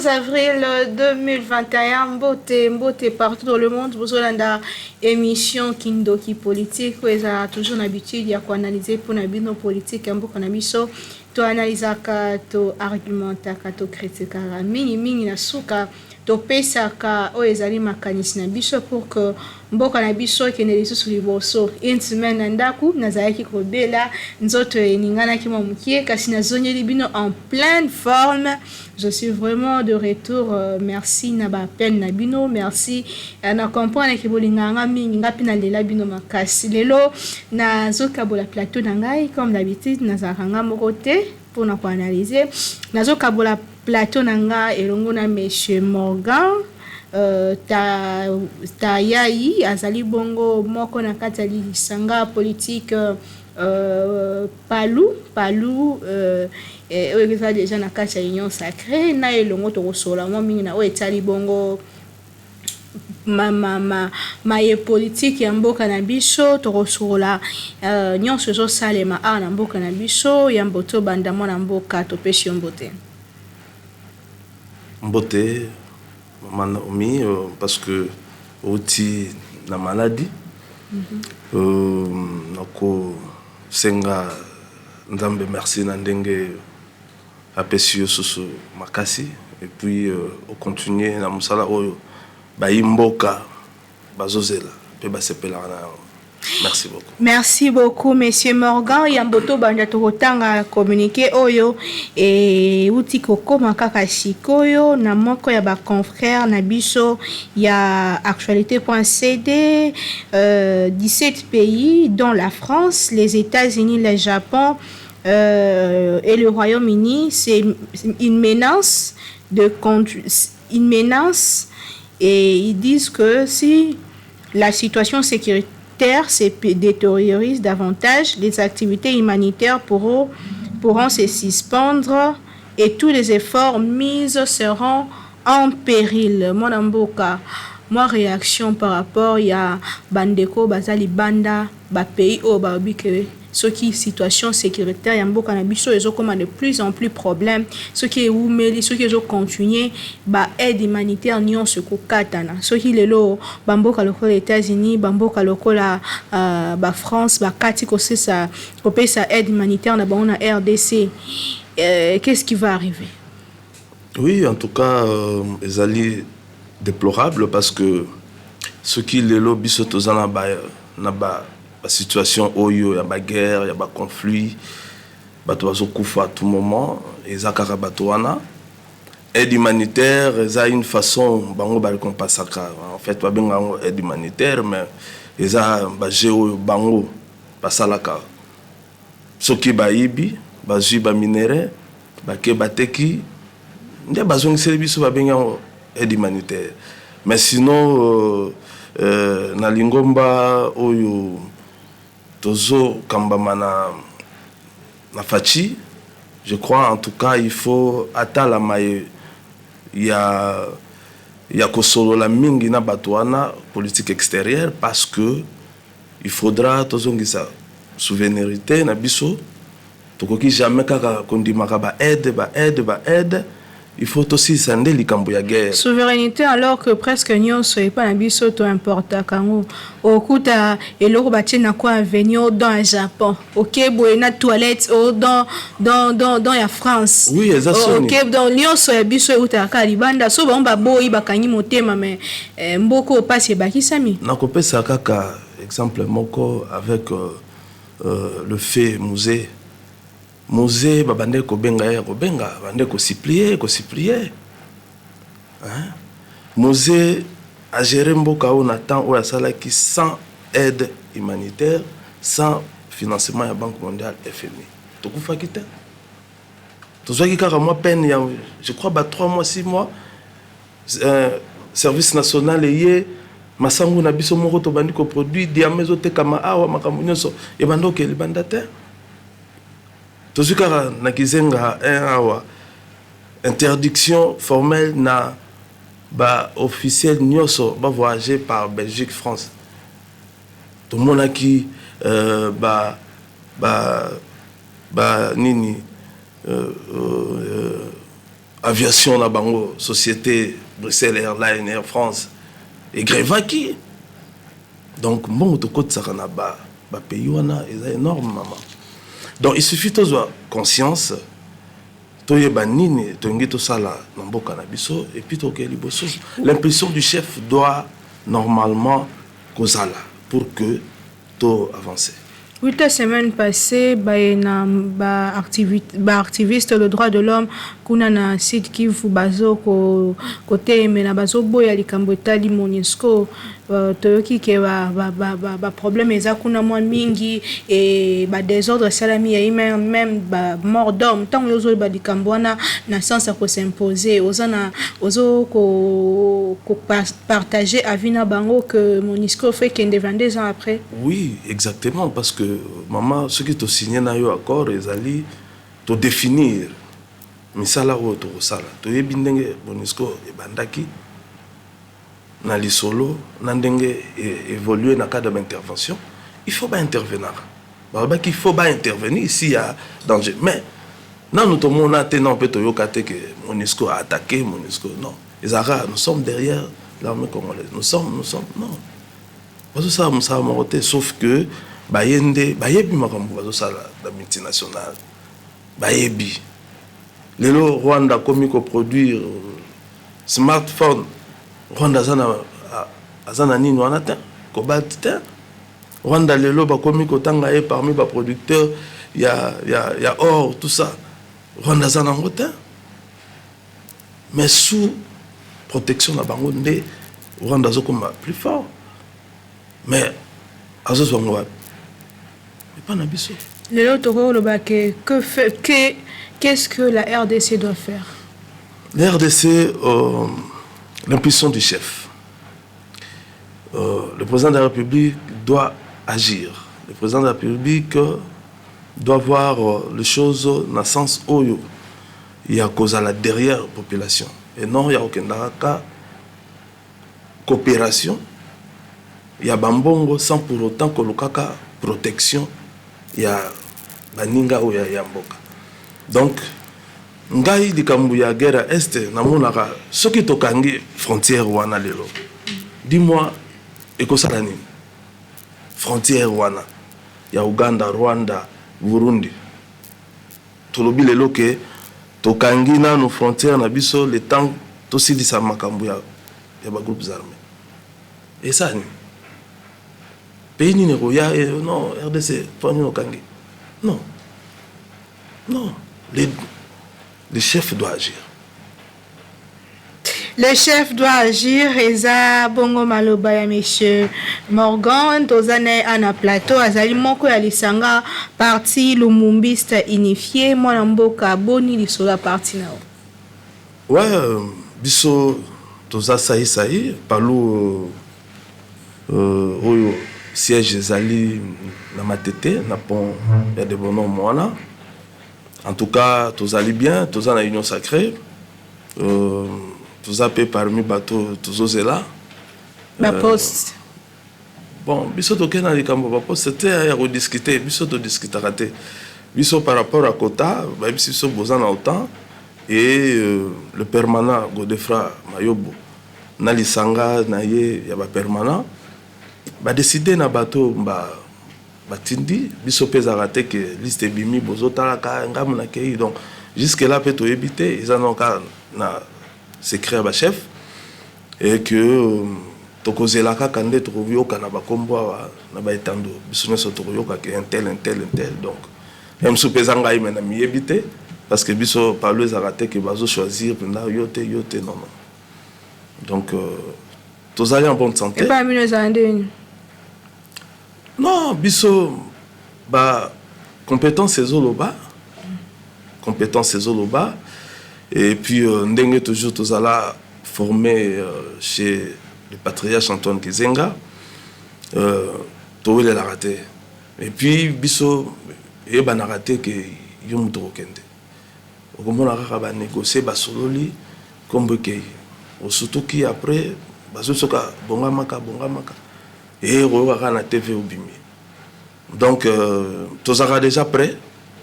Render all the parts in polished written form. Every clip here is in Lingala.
11 avril 2021, Mbote partout dans le monde. Vous avez une émission Kindoki politique. Vous avez toujours l'habitude d'analyser pour nos politiques. To analysaka, to argumentaka, to kritikaka. Mingi na suka. To pesaka o ezali makanisi na biso pour que mboka na biso kende lisusu liboso. Une semaine na ndaku nazalaki kobela nzoto eningana ki momukie kasi nazonyeli bino en pleine forme. Je suis vraiment de retour. Merci na ba peine na bino, merci na comprendre ki bolinganga mingi ngapi na lela bino makasi. Lelo na zokabola plateau na ngai comme d'habitude nazakanga moko te pour na ko analyser. Na zokabola plateau nanga elongo na monsieur Morgan ta yai azali bongo moko na kati ya lisanga politique Palou oyo eza déjà na kati ya union sacrée na elongo tokosola mwa mingi na oyo etali bongo maye politique ya mboka na biso tokosola nyonso ezosalema awa na mboka na biso ya mboto banda mwana mboka topesi yo mbote. Mbote, maman Naomi, parce que outi na maladie, nako senga ndambe merci na ndenge apesi yo susu makasi et puis au continuer na musala oyo ba imboka bazozela pe ba sepela na. Merci beaucoup. Merci beaucoup, Monsieur Morgan. Yamboto banja tokotanga communiqué oyo et uti koko makaka sikoyo na moko ya ba confrère na biso ya actualité.cd 17 pays dont la France, les États-Unis, le Japon et le Royaume-Uni. C'est une menace une menace et ils disent que si la situation sécuritaire se détériorise davantage, les activités humanitaires pourront se suspendre et tous les efforts mis seront en péril. Mon amboka, moi réaction par rapport à bandeko bazali banda ba pays au babike ce qui situation sécuritaire yamboka na biso ezokoma de plus en plus problème ce qui est oumeli ce qui est continuer ba aide humanitaire nyonso kokatana ce qui lelo bamboka lokola États-Unis bamboka lokola ba France ba kati ko ça kopesa aide humanitaire na bana RDC. Qu'est-ce qui va arriver? Oui, en tout cas ezali déplorable parce que ce qui lelo biso tozana na ba la situation oyo ya ba guerre ya ba conflit bato bazokufa à tout moment ezakaka bato wana aide humanitaire eza une façon bango ba récompensaka en fait ba benga aide humanitaire mais eza ba jeo bango basalaka soki bayibi bazui ba minere bake bateki nde bazongiseli biso ba benga aide humanitaire mais sinon na lingomba oyo tozo kambama na fachi, je crois en tout cas il faut atala maye ya kosolo la mingi na batwana politique extérieure parce que il faudra tozongisa souveraineté na biso tokoki jamais kaka kondimaka ba aide il faut aussi sande likambo ya guerre. Souveraineté alors que presque nyonso et pas na biso to importa kango okuta eloko batie na quoi venir dans le Japon OK boye na toilette dans ya France. Oui, exactement. OK dans nyonso ya biso euta ka libanda so ba boyi bakanyi motema mais mboko passe bakisami. Na kopesa kaka exemple moko avec le fait musée babande ko benga bande ko supplier hein musée a géré mboka on attend ou sala qui sans aide humanitaire sans financement ya banque mondiale FMI to kufa kita to zaki kaka moi peine ya je crois 3 mois 6 mois service national yé masangu na biso moko to bandi ko produit diamezo te kama awa makambo nyonso e bando ke libanda te tozukara na kizenga awa interdiction formelle na ba officiel nyonso ba voyager par Belgique France tout le monde qui nini aviation na bango société Bruxelles Airlines, Air France et Grevaki. Donc bon to côté ça na ba pays wana est énorme maman. Donc il suffit de avoir conscience toyeba nini tongi to sala na mboka na biso et puis to ke liboso. L'impression du chef doit normalement kozala pour que to avancer. Oui, la semaine passée, activiste le droit de l'homme, kuna na site qui vous bazo côté mais na bazo boya likambota li Monisco toyoki ke ba problème eza kuna mwa mingi et ba désordre salami ya même ba mort d'homme tant yozo ba likambona na sens ko s'imposer ozana ozo ko partager avina bango que Monisco fait qu'en 22 ans après. Oui, exactement parce que maman ce qui te signé na yo accord ezali to définir misala o to sala to yebi ndenge Monisco ebandaki na lisolo na ndenge évoluer na cadre d'intervention. Il faut pas intervenir. Il faut pas intervenir s'il y a danger. Mais non, nous on a tellement peut que Monisco a attaqué Monisco. Non, les Arabes, nous sommes derrière l'armée congolaise. Nous sommes non. Parce que ça m'a sauf que Bayende, Bayebi makambo ça la multinationale. Bayebi. Lelo Rwanda comme produire smartphone. Rwanda azana nini wana te cobalt te. Rwanda lelo ba komi kotanga e parmi ba producteurs ya or tout ça. Rwanda azana ngote. Mais sous protection na bango nde Rwanda zokoma plus fort. Mais azo zongo mais pas na biso. Lelo toko lo ba qu'est-ce que la RDC doit faire? La RDC l'impression du chef. Le président de la République doit agir. Le président de la République doit voir les choses dans le sens où il y a cause à la derrière population. Et non, il y a aucun coopération. Il y a bambongo sans pour autant que le kaka protection. Il y a baninga ou il y a mboka. Donc, ngai likambu ya guerre est namonaka soki tokangi frontière wana lelo. Dis-moi ekosala nini? Frontière wana ya Uganda, Rwanda, Burundi. Tolobi lelo ke tokangi na nos frontières na biso le temps tosilisa makambu ya ba groupes armés. Et ça ni pays ni ya non RDC toi ni okangi. Non. Non, le chef doit agir. Le chef doit agir. Eza bongo maloba ya monsieur Morgan tozane ana plateau azali moko ya lisanga parti lumumbiste unifié mwana mboka boni lisola parti nao. Ouais, biso toza saï palu oyo siège ezali na matete na pont ya de bono mwana. En tout cas, tous allez bien, tous en union sacrée. Tous appelés parmi bateaux, tous osés là. La poste. Bon, biso to kena likambo ba poste c'était à rediscuter, biso to discuter raté. Biso par rapport à quota, ba biso bozan na autant et le permanent Godefra Mayobo na lisanga na ye ya ba permanent ba décider na bateau ba batindi biso peza raté que liste bimi bozotala ka ngamu na kei donc jusque là peut to éviter ils en ont na secret ba chef et que to kozela ka kande to yo kana ba kombo na ba etando biso ne so to yo ka que un tel donc même sous peza ngai mena mi éviter parce que biso par les raté que bazo choisir pendant yote non donc tous allez en bonne santé et pas mieux zandeni. Non, biso ba compétence ezoloba et puis ndenge toujours tozala formé chez le patriarche Antoine Kizenga towele la raté et puis biso e ba na raté que yo muto kende okomona kaka ba négocier ba sololi comme que surtout qui après bazo soka bonga maka et regarder la TV au Bimi. Donc, tous sommes déjà prêts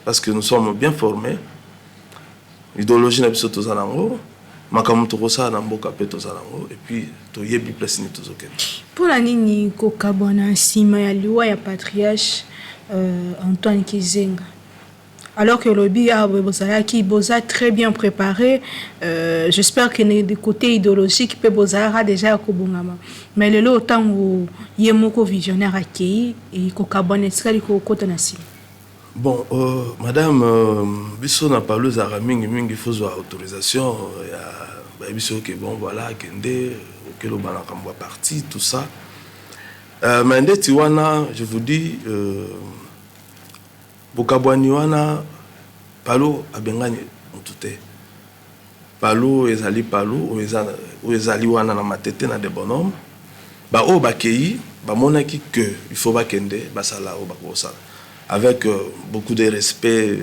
parce que nous sommes bien formés. idéologie na biso toza nango makambo tokosala na mboka mpe toza nango et puis toyebi place nini tozokende. Mpona nini kokabwana nsima ya liwa ya patriarche Antoine Kizenga alors que lobby qui boza très bien préparé, j'espère que du côté idéologique peut bozara déjà kobongama mais le lot autant où yemoko visionnaire accueilli et kokabwana skali ko kota na nsima. Bon, madame, biso na parleuse à mingi mingi faut avoir autorisation ya biso que bon voilà kende que le banakambo parti tout ça. Mais ndeti wana je vous dis bokabwani wana palo abengani mutute. Palo ezali palo o ezali wana na matete na de bonhomme. Ba o bakei ba monaki que il faut bakende basala o bakosala. Avec beaucoup de respect,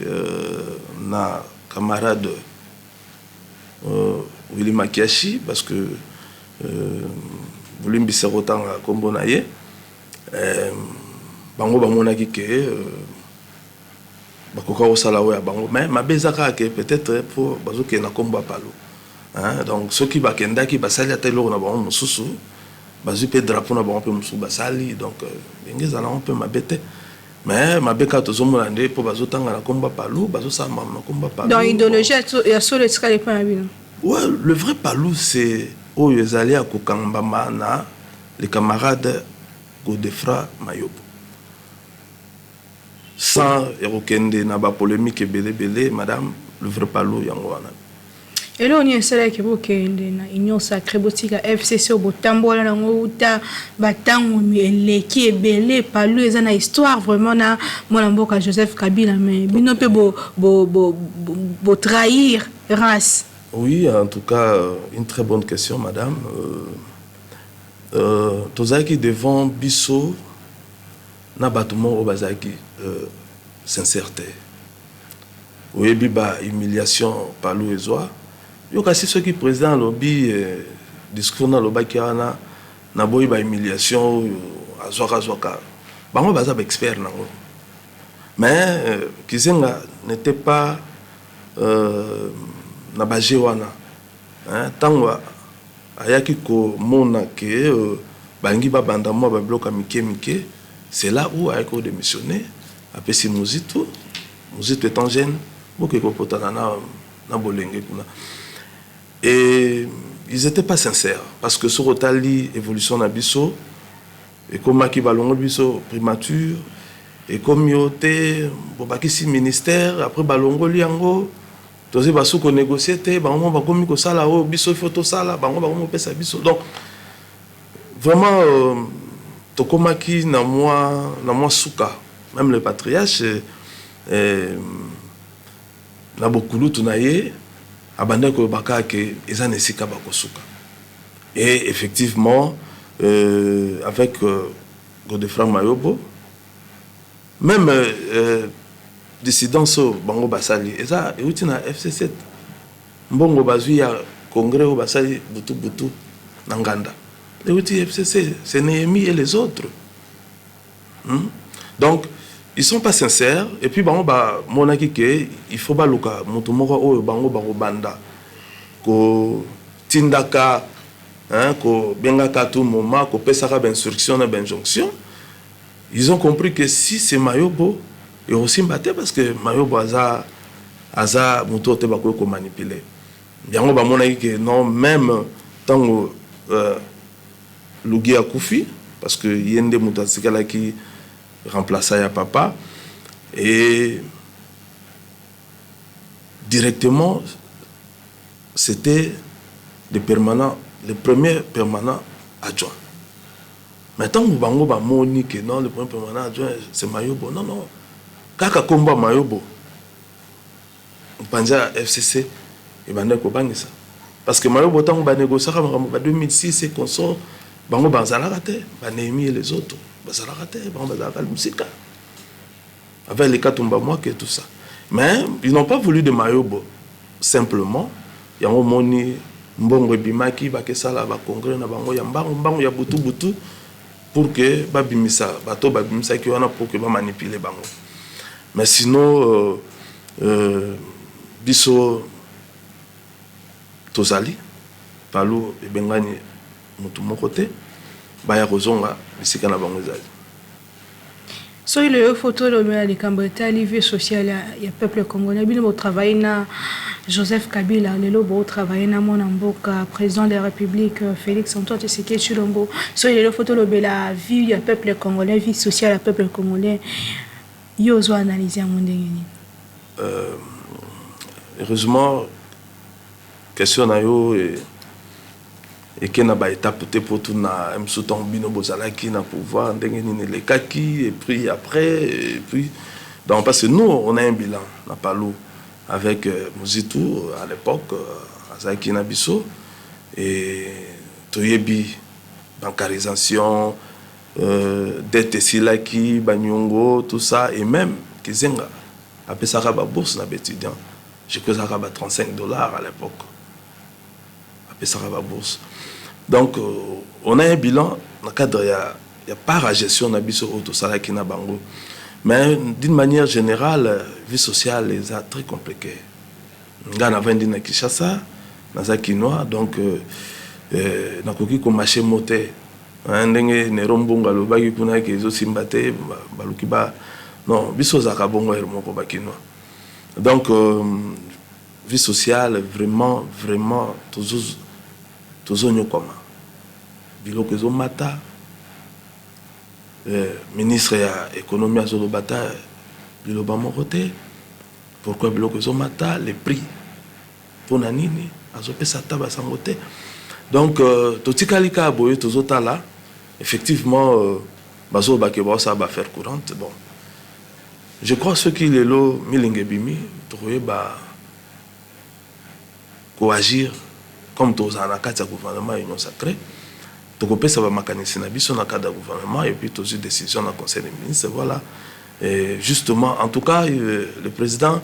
na camarade Willy Makiashi, parce que Willy Bisserotan a combonaye, bango bamonaki ke bakoka osala oya bango, mais ma bezaka ke peut-être pour bazo ke na komba palo. Donc ceux qui bakendaki basali atelo na bango mususu, bazu pe drapeau na bango pe mususu basali, donc bengeza na on peut mabete. Mais ma beka to zomolande pour bazotanga na komba palou bazo sa mam na komba palou. Dans l'idéologie ya solo tsika le pa bino. Ouais, le vrai palou c'est o yezali a kokamba na les camarades Godefra Mayobo. Sans erokende na ba polémique belé madame, le vrai palou yango wana. Et là, on y a celle qui est na union sacrée botika FCC au botambola na ngouta batango mais qui est belé pas lui ils ont histoire vraiment na mon mboka Joseph Kabila mais bino pe bo trahir race. Oui, en tout cas une très bonne question madame. Tozaki devant biso na batumo o bazaki sincérité. Oui, biba humiliation par l'ouezoa. Yo kasi ceux qui président lobby discours na lobaki ana na boyi ba humiliation azwaka bango baza ba expert nango mais Kizenga n'était pas na baje wana tango ayaki ko mona ke bangi ba banda mo ba bloka mike c'est là où ayako démissionner après si Muzito étant jeune boke ko potana na bolenge kuna. Et ils n'étaient pas sincères parce que sur Otali évolution nabiso et comme qui balongo biso primature et comme yote bobaki si ministère après balongo liango tozi basu ko négocier te bango ba komi ko sala o biso photo sala bango ba komi pesa biso donc vraiment to komaki na moi suka même le patriarche na bokulu tunaye abandé ko baka ke ezan esika bakosuka et effectivement avec Godefra Mayobo même dissidence bango basali eza euti na FC7 mbongo bazui ya congrès au basali butu na nganda euti FCC c'est Néhémie et les autres donc ils sont pas sincères et puis bango ba monaki ke il faut ba luka mutu moko oyo bango ba banda ko tindaka ko bengaka tout moment ko pesaka ba instruction na ba injonction. Ils ont compris que si c'est Mayobo et aussi mbaté parce que Mayobo aza mutu te ba ko manipuler yango ba monaki ke non même tango Lugi akufi parce que yende mutu asikala ki remplaça ya papa et directement c'était les premiers permanents adjoints. Maintenant bango ba moni que non le premier permanent adjoint c'est Mayobo non kaka komba Mayobo panja FCC et bande ko bangisa parce que Mayobo tango ba négocier ba 2006 et consort bango bazalaka te ba Néhémie et les autres bazalaka te bango bazalaka musika avec les Katumba moi que tout ça mais ils n'ont pas voulu de Mayobo simplement yango moni mbongo bimaki ba kesala ba congrès na bango ya mbango ya butu pour que ba bimisa bato ba bimisa ki wana pour que ba manipuler bango mais sinon biso tozali palu ebengani mutu moko te baya kozonga bisika na bango ezali. So il y a une photo de la Cambréta, vie sociale, il y a peuple congolais. Bien au travail na Joseph Kabila, le lobo travail na mon amboka, président de la République Félix Antoine Tshisekedi Tshilombo. So il y a une photo de la vie, il y a peuple congolais, vie sociale, le peuple congolais. Yo zo analyser mon dengeni. Heureusement, question na yo et qui n'a pas étape pour tout na msuton bino bozalaki na pouvoir ndengeni ne lekaki et puis après et puis donc parce que nous on a un bilan na Palou avec Muzitu à l'époque azaki na biso et toyebi bancarisation dette silaki banyongo tout ça et même kizenga apesaka ba bourse na étudiant je crois ça ba $35 à l'époque apesaka ba bourse. Donc, on a un bilan dans le cadre, il n'y a pas la gestion de tout ça qui n'a pas. Mais d'une manière générale, la vie sociale est très compliquée. On a vendu à Kinshasa, dans un Kinois, donc, on a comme marché moté. On a un rombonga, le bagi kuna qui est aussi mbaté, balukiba. Non, biso zakabongo et romoko bakinois. Donc, vie sociale, vraiment, toujours nyokoma. Biloko zo mata ministre ya économie azolo bata biloba moko te pourquoi biloko zo mata les prix pour nanini azopesa taba sango te donc totikali ka boye tozotala effectivement bazo bake ba ça ba faire courante bon je crois ce qui est lo milinge bimi troye ba ko agir comme tozana kati ya gouvernement union sacrée. Donc, ça va mécaniser dans le cadre du gouvernement et puis toutes les décisions dans le Conseil des ministres. Voilà. Et justement, en tout cas, le président,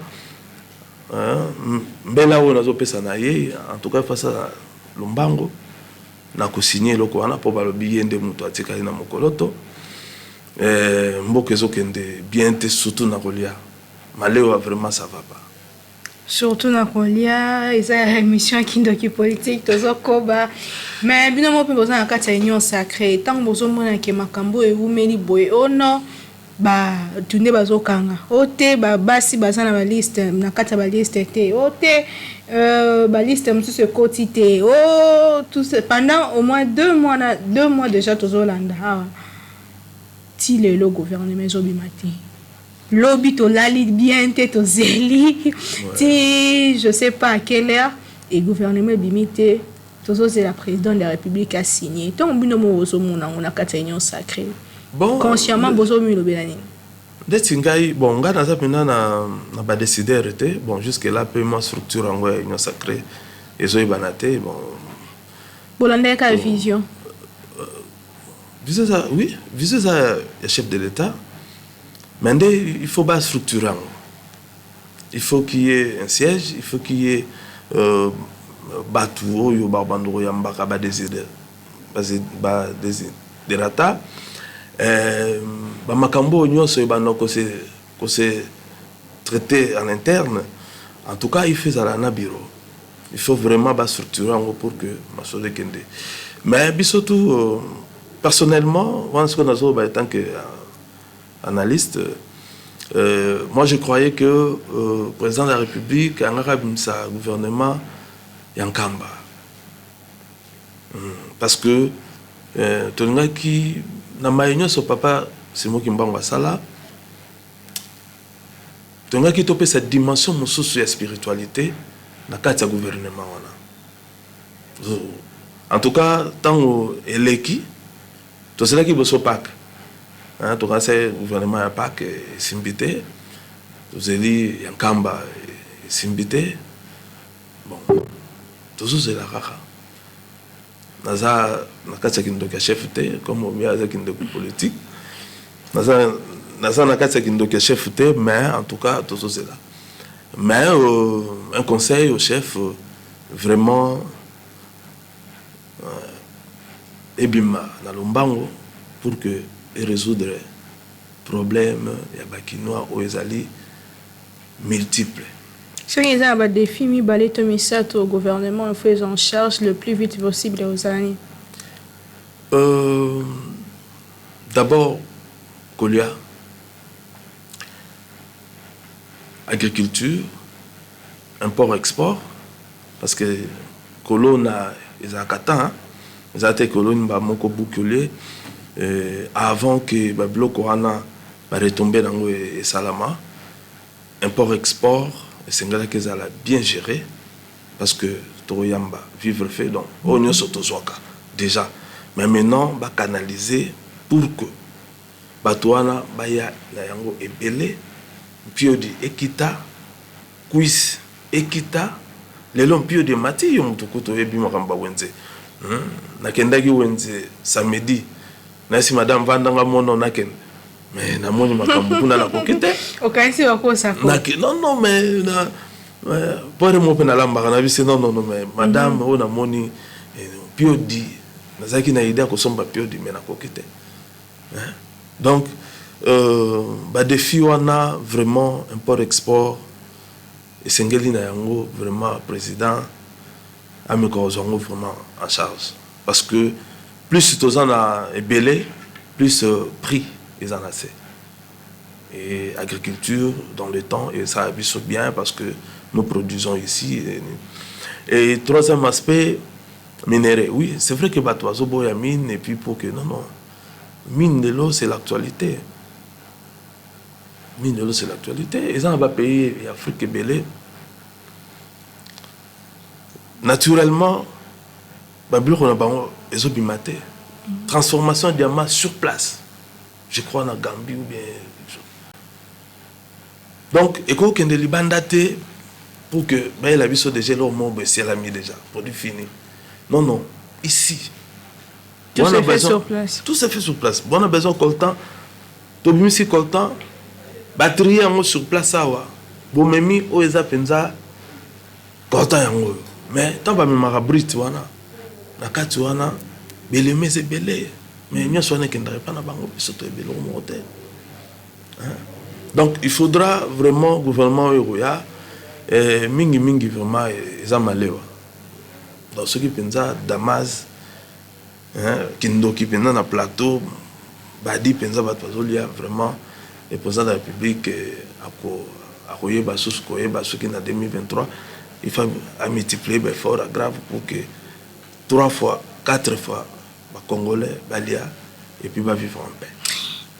en tout cas, face à Lumbango, n'a signé le Kouana pour le billet de Moutouatika na Mokoloto. Mbokezo kende bien surtout na Rolia. Maléo vraiment ça va pas. Surtout na kolia eza émission kindoki politique tozokoba mais bino mo pe boza na kati ya union sacrée tant bozo mona ke makambo e umeli boye ono ba tunde bazokanga ote ba basi baza na ba liste na kati ya ba liste te ote ba liste msusu koti te oh tout ce pendant au moins 2 mois déjà tozolanda hawa ti le gouvernement zobimati lobby to lali bien tête aux zéli ti je sais pas à quelle heure et gouvernement bimité toujours c'est la présidente de la République a signé donc bino mo ozo mona on a kata union sacrée bon consciemment bozo mi lobelani detingai bon nga na zapena na ba décider arrêté bon jusque là paiement structure en union sacrée ezo ibanate bon bolande ka vision visez ça oui visez ça le chef de l'État. Mais il faut pas structurer. Il faut qu'il y ait un siège, il faut qu'il y ait Batou, yo Barbandoro, Yambaka, Desiderata. Makambo, nous sommes traité en interne. En tout cas, il fait ça dans bureau. Il faut vraiment pas structurer pour que ma chose kende. Mais surtout, personnellement, moi, ce qu'on a tant que analyste, moi je croyais que le président de la République, en Arabie sa gouvernement, Yankamba. Parce que Tonga qui n'a pas eu son papa, c'est moi qui m'en sala. Tonga qui topé cette dimension de la spiritualité, dans le gouvernement. En tout cas, tant qu'il est tout cela qui est au PAC. En tout cas, c'est le gouvernement à PAC et Simbité. Vous avez dit Yankamba et Simbité. Bon, tout ça c'est la rara. Naza, nakatsa kindoka chef te, comme au mieux kindoka politique. Naza, nakatsa kindoka chef te, mais en tout cas, tout ça c'est là. Mais un conseil au chef, vraiment, ebima na lombango pour que résoudre problèmes ya bakinois aux ezali multiples Si on a un défi, mi balé au gouvernement, il faut en charge le plus vite possible aux années. D'abord, Kolia, agriculture, import-export, parce que Colonna, ils ont katan, ils ont été colons moko bouclé avant que le bloc Corana retombe dans le Salama. Import-export, c'est un qu'ils ont bien géré, parce que Toroyamba, vivre fait, donc, on y a déjà. Mais maintenant, on va canaliser pour que Batouana, Baya, Nayango et Belé, puis di Ekita, Kuis, Ekita, les longs puis de Mati, yon tukuto ebi makamba wenze. Nakendagi wenze samedi, nasi madame Vandanga mono naken. Mais na moni makambu kuna na kokite. Okansi wako sako. Non, mais na pour mo pena lamba na bise non, mais madame o na moni puis di nazaki na idée ko somba puis di mena kokite. Donc défi wana vraiment import-export et sengeli na yango vraiment président amiko zongo vraiment en charge parce que plus tozan na ebele plus prix ils en assez et agriculture dans le temps et ça abuse bien parce que nous produisons ici et troisième aspect minerai oui c'est vrai que batoizo boya mine et puis pour que non mine de l'eau c'est l'actualité. Mine de l'eau, c'est l'actualité. Ils ont pays Afrique et Belé. Naturellement, ils ont bimaté. Transformation de diamant sur place. Je crois en Gambie ou bien. Donc, il faut qu'il y ait des bandatés pour que la vie soit déjà là au monde, c'est la mis déjà. Produit fini. Non. Ici. Tout se fait sur place. Tout se fait sur place. On a besoin de coltan. Tout le monde si coltan. Batterie sur place awa bomemi o eza penza kota yango mais tant ba memara brit wana na kati wana beleme ze belé mais nyo sone kendare pa na bango bisoto ebelo mo hotel donc il faudra vraiment gouvernement euroya mingi vraiment eza malewa donc ce qui penza Damas kindoki penza na plateau badi penza batwazolia vraiment le président de la République a couru Bassous qui en 2023 il faut multiplier l'effort grave pour que 3 fois 4 fois les Congolais balia et puis vivre en paix.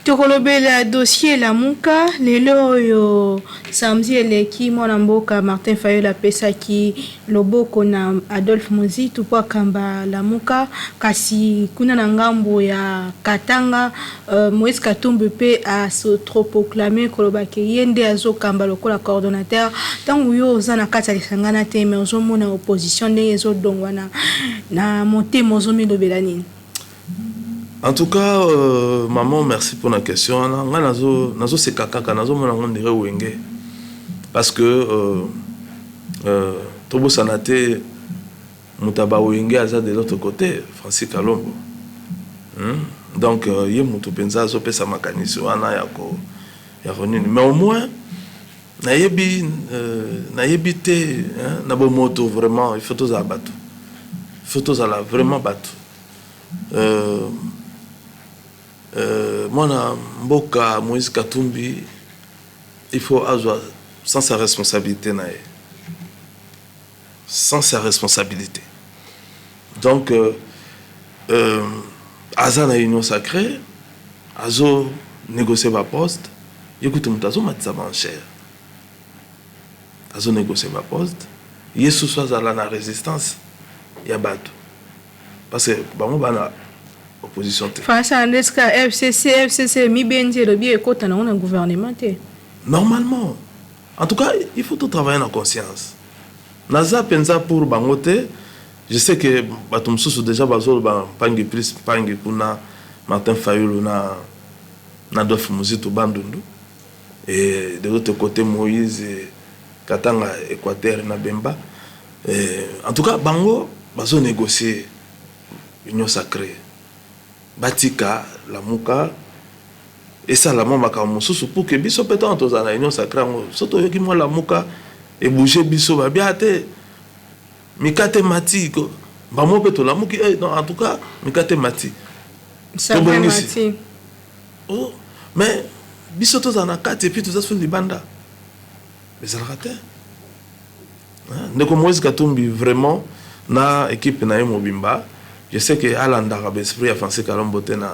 Tokolobela dossier la muka lelo yo samedi eleki mwana mboka Martin Fayulu apesaki loboko na Adolphe Muzitu po kamba la muka kasi kuna na ngambo ya Katanga Moïse Katumbi pe a se trop proclamé kolobaki yende azo kamba lokola coordonnateur tangu yo zana kata lisangana te mais ozo mona opposition ndenge ezo dongwa na monter mozomi lobela nini. En tout cas, maman, merci pour la question. Nazo c'est kaka, nazo mon dire wenge parce que Tobo Sanate Mutaba wenge aza de l'autre côté, Francis Kalombo. Donc yé mutu penza zo pesa makanisi wana yako ya ronini. Mais au moins nayebi te na bo moto vraiment il faut tous abattre. Il faut tous la vraiment battre. Mwana mboka Moïse Katumbi il faut avoir sans sa responsabilité sans sa responsabilité donc aza na union sacrée azo négocier ma poste écoute mutazo matza banchère azo négocier ma poste yesu soit à la résistance ya bato parce que bango bana opposition. FCC mi benje le bien écoute dans un gouvernement. Normalement. En tout cas, il faut tout travailler en conscience. Naza penza pour bangote, je sais que batum sous déjà bazol ba pangi plus pangi kuna Martin Fayulu na Adolphe Muzitu bandundu et de l'autre côté Moïse Katanga Équateur na Bemba. En tout cas, bango bazo négocier union sacrée. Batika la muka et ça la mama ka mususu pour que biso peut-être dans la union sacrée surtout yoki moi la muka et bouger biso ba bien te mikate mati ko ba mo peto la muki non en tout cas mikate mati ça va mati oh mais biso to za na kati et puis tout ça sur libanda mais ça raté ndeko Moïse Katumbi vraiment na équipe na Mobimba je sais que alanda ka esprit a français kalombote na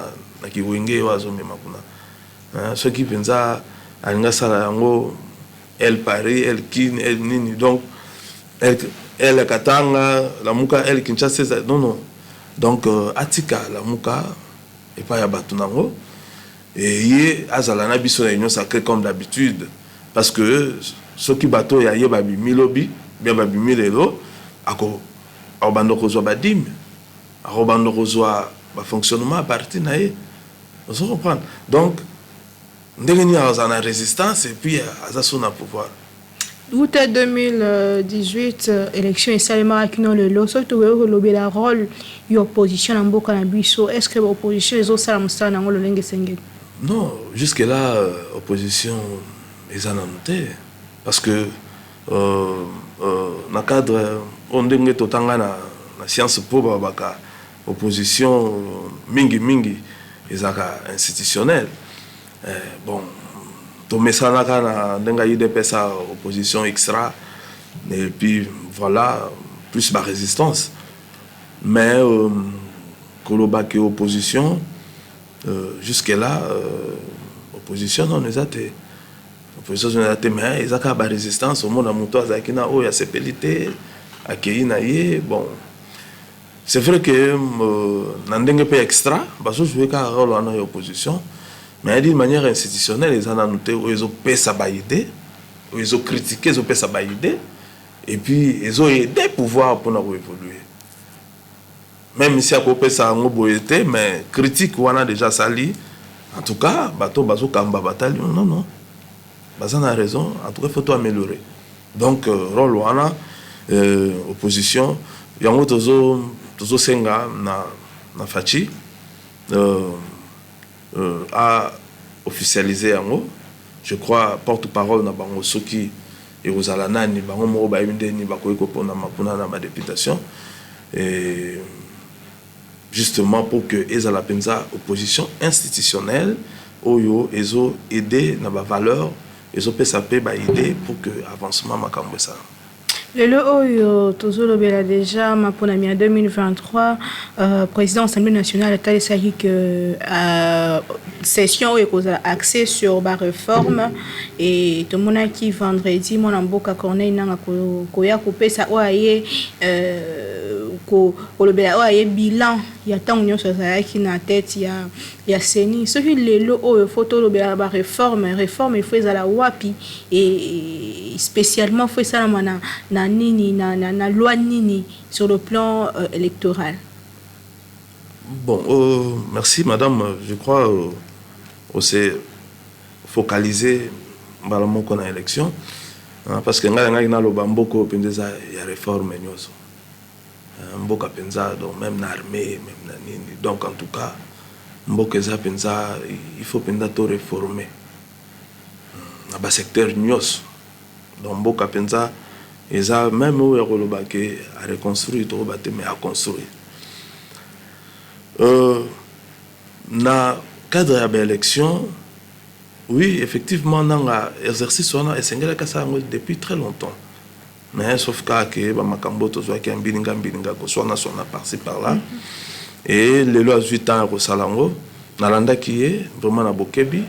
kiwenge wazo mema kuna ce qui pensa alinga sala yango elle Paris elle kin elle nini donc elle Katanga la muka elle Kinshasa non donc atika la muka et pas ya batunango et yé azala na biso na union sacrée comme d'habitude parce que ceux qui bateau ya ye babi milobi bien babi milelo ako abando kozwa badim abando kozwa ba fonctionnement à partir na ye vous comprenez donc ndenge ni azana résistance et puis azaso na pouvoir août 2018 élection esalema akino lelo soki tokoki kolobela rôle ya opposition na mboka na biso est ce que opposition ezosala mosala nango lolenge esengeli non jusque là opposition eza nanu te parce que na cadre oyo ndenge totanga na science po babaka opposition mingi ezaka institutionnelle bon tomesanaka na ndenge IDPS opposition extra et puis voilà plus ma résistance mais kolobaki opposition jusque là opposition non ezate opposition ezate mais ezaka ba résistance au monde à moto azaki na oyo ya sepelité akei na ye bon c'est vrai que na ndenge pe extra baso jouer ka rôle en opposition mais d'une manière institutionnelle ils en ont noté où ils ont pesa ba idée où ils ont critiqué ils ont pesa ba idée et puis ils ont aidé pouvoir pour nous évoluer même si à côté ça ngo boyete mais critique on a déjà sali en tout cas bato bazo kamba bataillon non bazana a raison en tout cas faut tout améliorer donc rôle wana opposition yango tozo senga na fachi a officialisé yango je crois porte-parole na bango soki et aux alanani bango mo ba yindeni bakoyiko pona mapuna na ma députation et justement pour que ezala penza opposition institutionnelle oyo ezo aider na ba valeur ezo pesa pe ba idée pour que avancement makambo ça lelo oyo tozolobela déjà mapona mi 2023 président Assemblée nationale atalisaki que session oyo ekozala axé sur ba réforme et tomonaki vendredi mwana mboka Corneille nanga koya kopesa oyo aye kolobela oyo aye bilan ya ntango nyonso azalaki na tête ya seni soki lelo oyo fo tolobela ba réforme il faut ezala wapi et spécialement faut esalama na nini na loi nini sur le plan électoral. Bon merci madame je crois on s'est focalisé balamo kona élection parce que ngai na loba mboko pendeza ya réforme nyoso mboka penza donc même na armée même na nini donc en tout cas mboka eza penza il faut penza to réformer na ba secteur nyos donc mboka penza eza même où ya koloba ke a reconstruire to ba te mais à construire na cadre ya élection oui effectivement nanga exercice on a essengela ka ça depuis très longtemps mais sauf que ba makambo to zo ki ambilinga ko sona par-ci par-là et le loi 8 ans ko salango na landa ki est vraiment na bokebi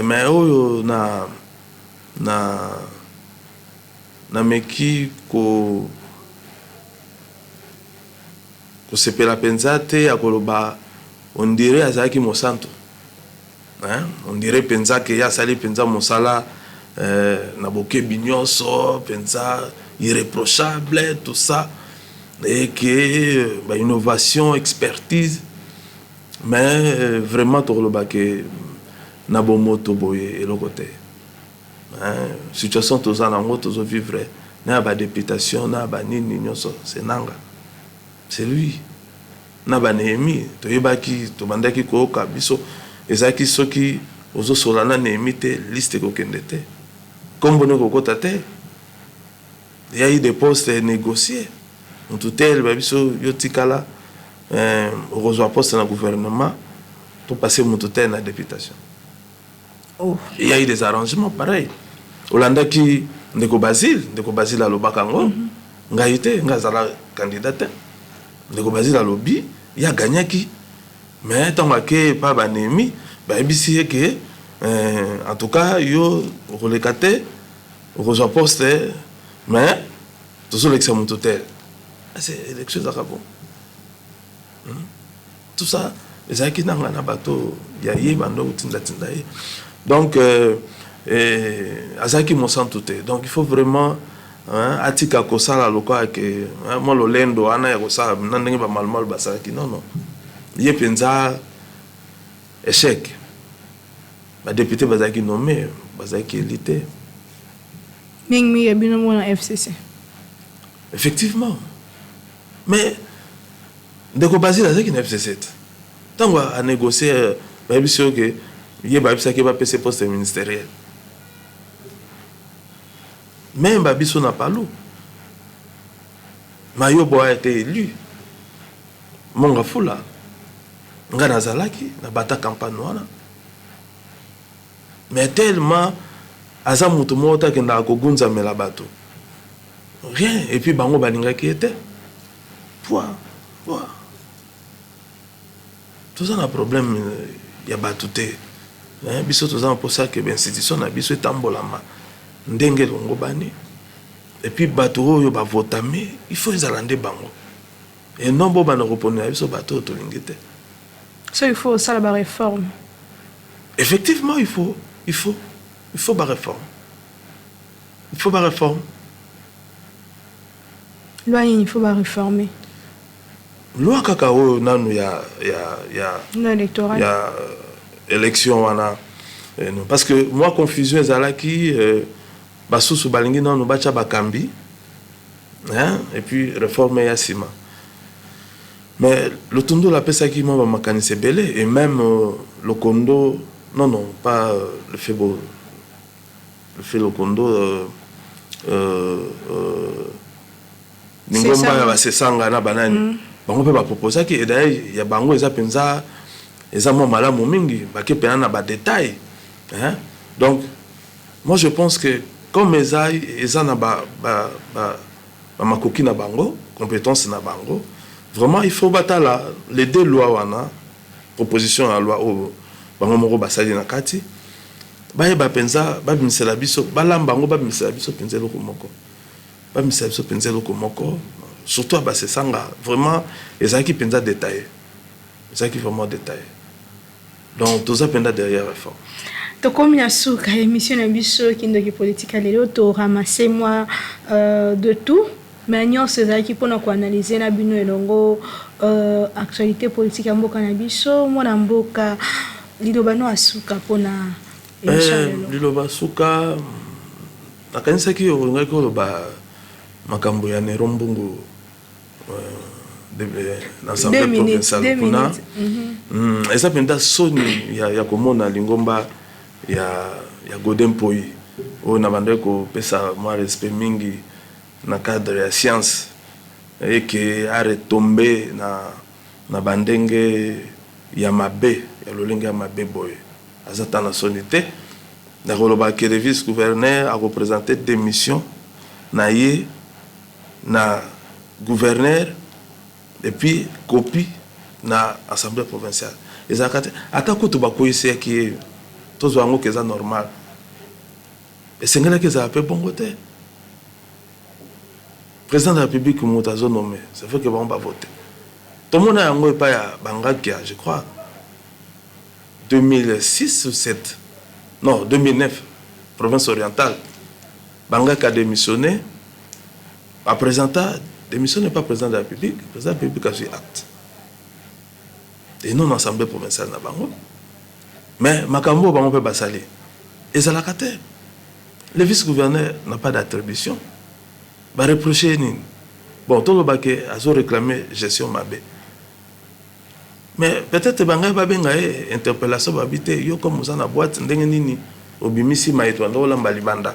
mais oyo na meki ko sepela pensate ya koloba on dirait azaki mosanto hein on dirait pensa que ya sali pensa mosala na bokebi nyonso pensa irréprochable tout ça et que bah, innovation expertise mais vraiment toloba que na bomoto boye elokote situation toza nango tozo vivre na ba députation na ba nini nyonso c'est nanga c'est lui na ba Néhémie toyebaki tobandaki koyoka biso ezaki soki ozo solana Néhémie te liste kokende te kombo ne kokota te il y a eu des postes négociés. En tout tel, yotikala, reçoit poste dans le gouvernement pour passer mon tout tel dans la députation. Oh. Il y a eu des arrangements pareils. Olanda qui Ndeko Basile à l'Obakango, Ngaïté, Ngazala candidate. Ndeko Basile à l'Obi, il y a gagné qui. Mais tant que pas banemi, ici que en tout cas, yo relecate, reçoit poste, mais tout ça l'élection mon tout tel. C'est l'élection d'Arabon. Tout ça, les acquis n'ont pas bateau, il y a eu bando tinda. Donc, Azaki mon sang tout est. Donc, il faut vraiment, atika kosala loka que moi le lendo ana ya kosala nandengi ba mal basaki non. Il penza échec. Ba député bazaki nommé, bazaki élité. Mingmi ya binomo na FCC. Effectivement. Mais Ndeko Basile azaki na FCC. Tant à négocier ba biso que il va pas passer poste ministériel. Même Babiso n'a pas l'eau. Mayobo a été élu. Monga Fula. Nga Zalaki, na bata campagne. Mais tellement, Aza Moutoumota qui n'a kogunza me la bateau. Rien. Et puis Bango Balinga qui était. Pouah. Tout ça, un problème, il y a batouté. Biso tozana pour ça que l'institution na biso etambolama ndenge longo bani et puis bato yo ba votamé il faut les alande bango et non bo bana répondre biso bato to lingete ça il faut ça la réforme effectivement il faut ba réforme loi il faut ba réformer loi kakao nanu ya l'électoral ya élection wana parce que moi confusion ezalaki basusu balingi nanu bacha bakambi et puis réforme ya sima mais le tondo la pesa qui m'a makanisi belé et même le kondo non pas le fait le kondo ningomba ya basesanga na banani bango pe ba proposer ki et d'ailleurs ya bango eza penza et moi malamu mingi baki pena na ba détail donc moi je pense que comme eza na ba makoki na bango compétence na bango vraiment il faut batala les deux lois wana proposition à loi au bango moko basali na kati ba penza ba bimisela biso balamba bango ba bimisela biso penza loko moko surtout ba sesanga vraiment ezaki penza détaillé ezaki vraiment détaillé. Donc, tout ça pendant derrière la réforme. Donc, comme il y a une émission de politique à l'élo, tu ramasses moi de tout. Mais nous, c'est qui pour nous analyser la actualité politique à Mboka Nabiso, moi na Mboka Lidobano Asuka pour na Liloba Asuka, na kanisa ki oringa ko ba makambo ya Nerombungu l'Assemblée provinciale kuna esa penda soni ya komona lingomba ya Godin Poi o na bande ko pesa moi respect mingi na cadre ya science et que a retombé na bandenge ya mabe ya lolinga ya mabe boy azata na sonité na koloba que le vice-gouverneur a représenté des missions na ye na gouverneur et puis copie na assemblée provinciale les akate atako to bakoyise ki tozo ngo keza normal et sengela que ça a peu bon côté président de la République motazo nommé ça fait que on va voter tout le monde a ngo pa ya bangakia je crois 2006 ou 7 non 2009 province orientale Bangaka a démissionné a présenté démission n'est pas président de la République, le président de la République a fait acte. Et non l'Assemblée provinciale n'a pas. Mais Makambo va peut basali. Et ça l'a caté. Le vice-gouverneur n'a pas d'attribution. Va reprocher bon tout le baquet a réclamé gestion mabé. Mais peut-être Bangay va bien interpellation va habiter yo comme vous en a boîte ndengenini obimisi maitwa ndola mbalibanda.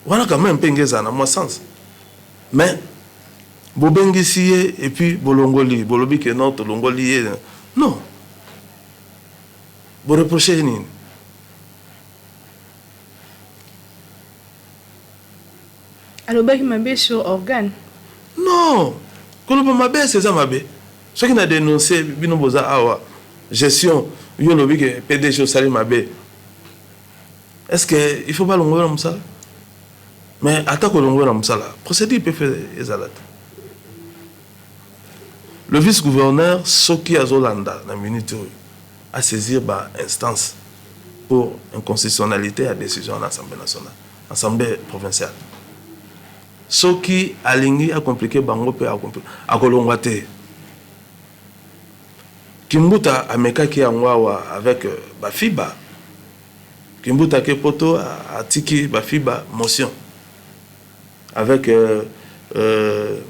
Voilà quand même pengeza na moi sens. mais bobengisi ye et puis bolongoli bolobi ke non tolongoli ye non boreproche ye nini alobaki mabe sur organe non koloba mabe c'est ça mabe soki na dénoncé bino boza awa gestion yo lobi ke PDG osali mabe est-ce que il faut pas longola mosala mais ata kolongola mosala procédure peut faire ezala te le vice-gouverneur soki azolanda na minute oyo à saisir ba instance pour inconstitutionnalité à décision en Assemblée nationale, Assemblée provinciale. Soki alingi a compliqué bango pe a kolongwa te. Kimbuta ameka ki angwawa avec Bafiba. Kimbuta ke poto a tiki Bafiba motion avec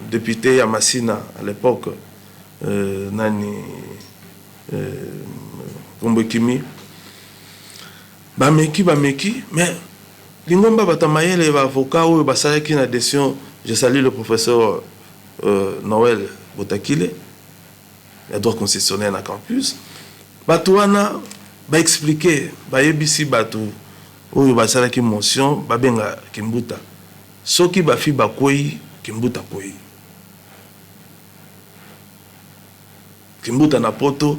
député Yamassina à l'époque nani Kimi bameki mais lingomba batamayele ba avocat ou basala qui na décision. Je salue le professeur Noël Botakile, le droit constitutionnel na campus batuana ba expliquer ba yebisi batu ou basala qui motion ba benga Kimbuta soki ba fi ba koyi Kimbuta koyi Kimbuta na poto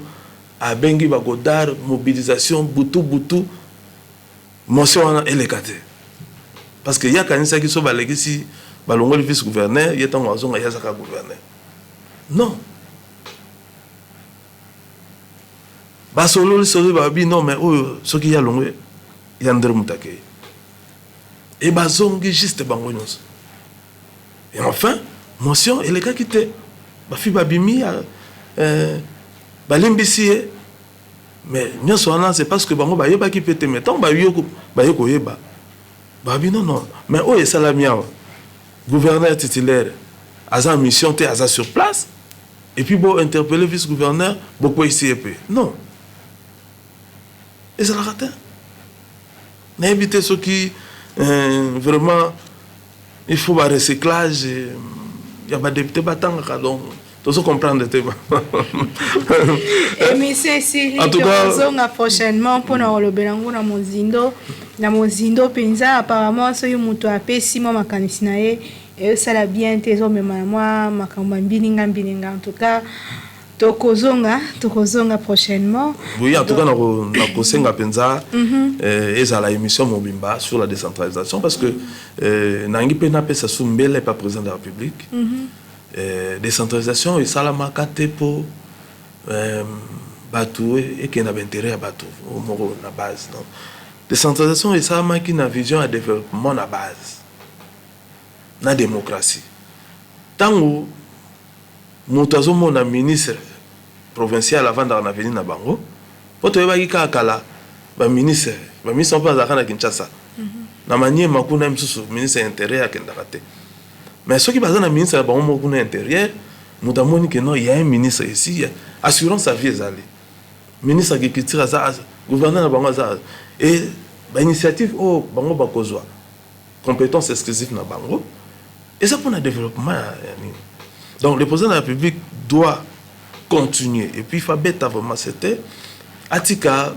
a bengi ba godar mobilisation butu motion wana elekate parce que ya kanisa ki so ba legisi ba longo le vice gouverneur yeta ngwazonga ya saka gouverneur non ba solo le solo ba bi non mais oh soki ya longo ya ndere mutake et ba zongi juste bango nyonso et enfin motion eleka kite ba fi ba bimi ba limbisi mais nous c'est parce que bango ba yeba ki pété mais tant ba yoko ba yeko yeba ba bi non mais oh et salamia gouverneur titulaire aza mission té aza sur place et puis bon interpeller vice gouverneur beaucoup ici et puis non et ça l'a raté n'a évité ce qui vraiment il faut un recyclage il y a pas député batanga donc tout comprendre mais c'est en tout cas prochainement pour na olobelango na mozindo penza apparemment so muto apesi mo makanisi na ye et ça la bien tezo mema moi makamba mbininga en tout cas tokozonga prochainement oui en tout cas na kosenga penza et ça la émission mobimba sur la décentralisation parce que nangi pena pesa sumbele pas président de la République décentralisation et ça la makate pour bateau et qui n'a pas intérêt à bateau au moro na base non décentralisation et ça manque une vision à développement na base na démocratie tango motazo mona ministre provincial avant d'en venir na bango poto yebaki kala ba ministre on peut azaka na Kinshasa na manier makuna msusu ministre intérieur akendaka te mais ceux qui basent dans le ministre de l'Intérieur intérieur, nous avons que non, il y a un ministre ici, assurant sa vie, ministre qui critique gouverneur de Bango, et l'initiative, oh, Bango Bakozwa, compétence exclusive na Bango, et ça pour le développement. Donc le président de la République doit continuer, et puis il faut bête vraiment, c'était, Atika,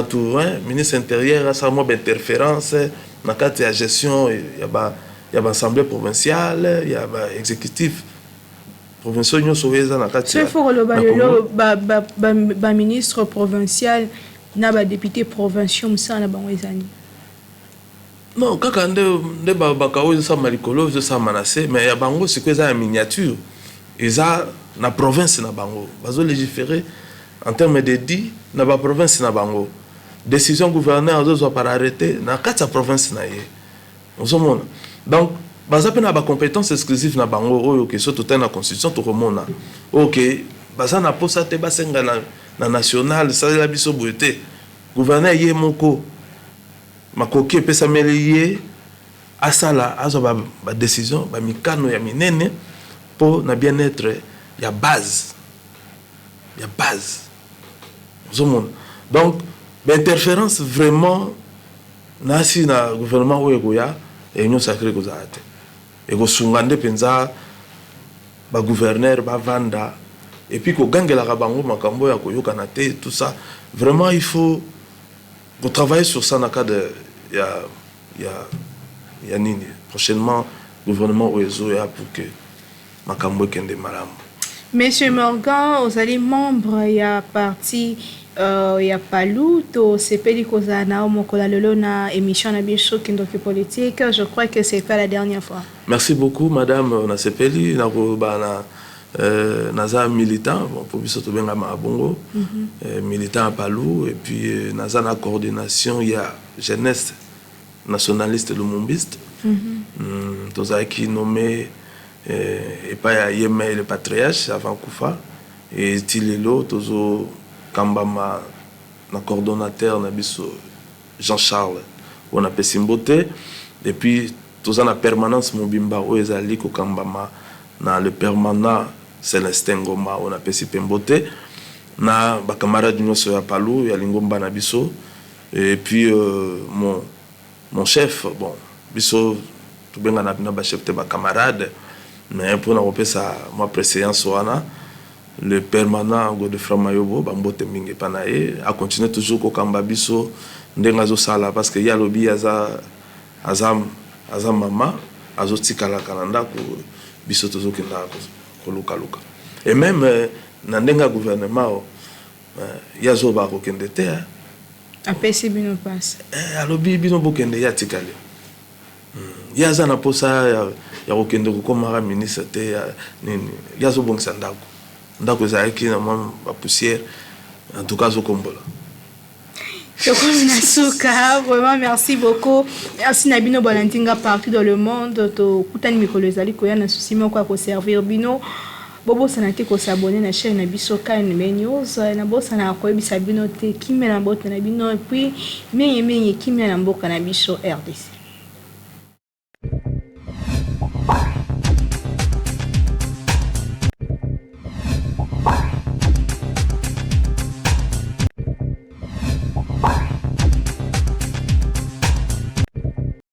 tout, ministre intérieur, ça m'a d'interférence, dans la gestion, il y a il y a l'Assemblée provinciale, il y a l'exécutif provincial. Il faut le ministre provincial, na député provincial, non, quand on a ça malikolo, ça menacé, mais il y a bango c'est que ça en miniature. Et ça, na province na bango, bazo légiférer en termes de dit, na ba province na bango. Décision gouverneur doit par arrêter na quatre province na yé. Donc, baza pe na ba compétence exclusive na bango oyo ke so tout na constitution to remona. OK, baza na posa te basenga na national, ça la biso boité. Gouverneur yé moko makoki pesa melié asala azo ba décision ba mikano ya minene pour na bien-être ya base. Ya base. Donc, l'interférence vraiment na si na gouvernement oyo goya et union sacrée ko zaate et kosungande penza ba gouverneur ba vanda et puis kogangela bango makambo ya koyokana te tout ça. Vraiment il faut travailler sur ça dans le cadre ya nini prochainement gouvernement oezo ya pour que makambo kende malamu. Monsieur Morgan, vous allez membre ya parti ya Palou to sepeli kozana o mokola lelo na émission na biso kindoki politique. Je crois que c'est pas la dernière fois. Merci beaucoup madame na sepeli na ko bana naza militant bon pour biso to benga mabongo militant à Palou et puis naza na coordination ya jeunesse nationaliste lumumbiste toza qui nommé et pas ya Yemé le patriarche avant Koufa et Tilelo tozo kambama na coordonnateur na biso Jean-Charles on a Pessimbote et puis toza na permanence mobimba o ezali ko kambama na le permanent Célestin Ngoma on a Pessimbote na ba camarade nyonso ya Palou ya lingomba na biso et puis mon chef bon biso to benga na ba chef te ba camarade mais pour nous ça ma préséance wana le permanent Godefroid Mayobo bambote mingi panaye a continuer toujours ko kamba biso ndenga zo sala parce que ya lobi azam mama azo tikala kananda ko biso tozo kenda ko luka et même na ndenga gouvernement ya zo ba ko kende te apesi bino passe alobi bino bokende ya tikale ya za na posa ya kokende kokomaka ministre te nini ya zobongisa ndako ezalaki na mwa poussière en tout cas zokombola. Vraiment merci beaucoup. Merci Nabino Balantinga partout dans le monde. To kutani mikolo ezali koya na souci moko ko servir bino. Bobo sanate ko s'abonner na chaîne na biso kan news na bosa na ko ebisa bino te kimela mbota na bino et puis menye kimela mboka na biso RDC.